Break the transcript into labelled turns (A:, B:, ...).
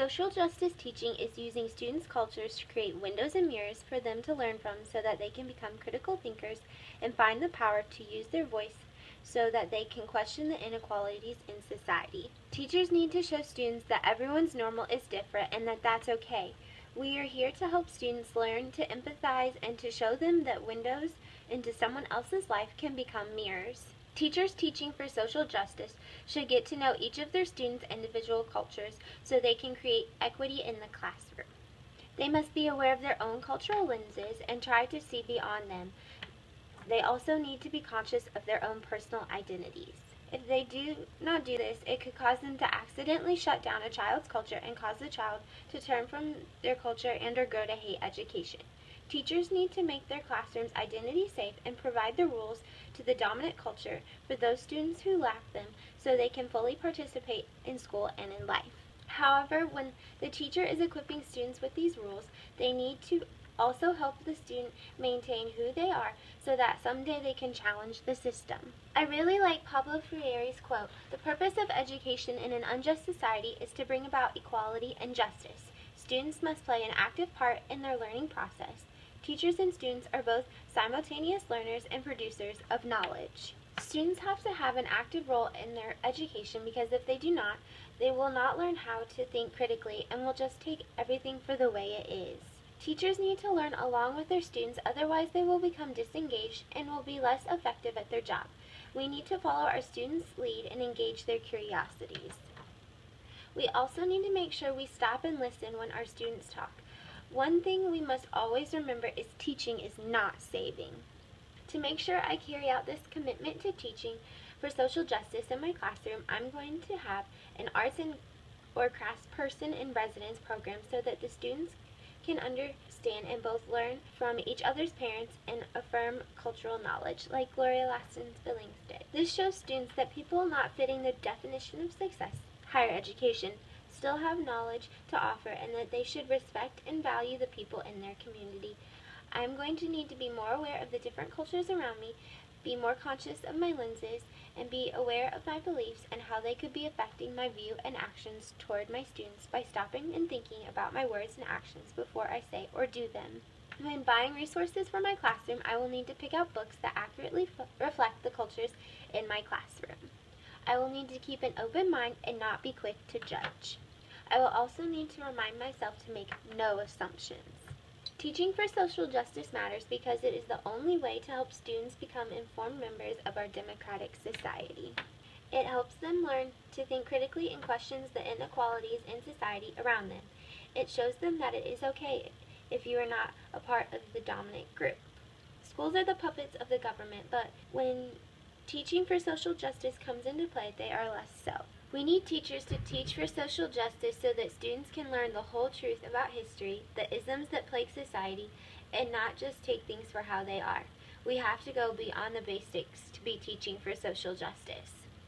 A: Social justice teaching is using students' cultures to create windows and mirrors for them to learn from so that they can become critical thinkers and find the power to use their voice so that they can question the inequalities in society. Teachers need to show students that everyone's normal is different and that that's okay. We are here to help students learn to empathize and to show them that windows into someone else's life can become mirrors. Teachers teaching for social justice should get to know each of their students' individual cultures so they can create equity in the classroom. They must be aware of their own cultural lenses and try to see beyond them. They also need to be conscious of their own personal identities. If they do not do this, it could cause them to accidentally shut down a child's culture and cause the child to turn from their culture and or grow to hate education. Teachers need to make their classrooms identity safe and provide the rules to the dominant culture for those students who lack them so they can fully participate in school and in life. However, when the teacher is equipping students with these rules, they need to also help the student maintain who they are so that someday they can challenge the system. I really like Pablo Freire's quote, "The purpose of education in an unjust society is to bring about equality and justice. Students must play an active part in their learning process. Teachers and students are both simultaneous learners and producers of knowledge." Students have to have an active role in their education because if they do not, they will not learn how to think critically and will just take everything for the way it is. Teachers need to learn along with their students, otherwise they will become disengaged and will be less effective at their job. We need to follow our students' lead and engage their curiosities. We also need to make sure we stop and listen when our students talk. One thing we must always remember is teaching is not saving. To make sure I carry out this commitment to teaching for social justice in my classroom, I'm going to have an arts and or crafts person in residence program so that the students can understand and both learn from each other's parents and affirm cultural knowledge, like Gloria Laston's Billings did. This shows students that people not fitting the definition of success, higher education, still have knowledge to offer and that they should respect and value the people in their community. I am going to need to be more aware of the different cultures around me, be more conscious of my lenses, and be aware of my beliefs and how they could be affecting my view and actions toward my students by stopping and thinking about my words and actions before I say or do them. When buying resources for my classroom, I will need to pick out books that accurately reflect the cultures in my classroom. I will need to keep an open mind and not be quick to judge. I will also need to remind myself to make no assumptions. Teaching for social justice matters because it is the only way to help students become informed members of our democratic society. It helps them learn to think critically and questions the inequalities in society around them. It shows them that it is okay if you are not a part of the dominant group. Schools are the puppets of the government, but when teaching for social justice comes into play, they are less so. We need teachers to teach for social justice so that students can learn the whole truth about history, the isms that plague society, and not just take things for how they are. We have to go beyond the basics to be teaching for social justice.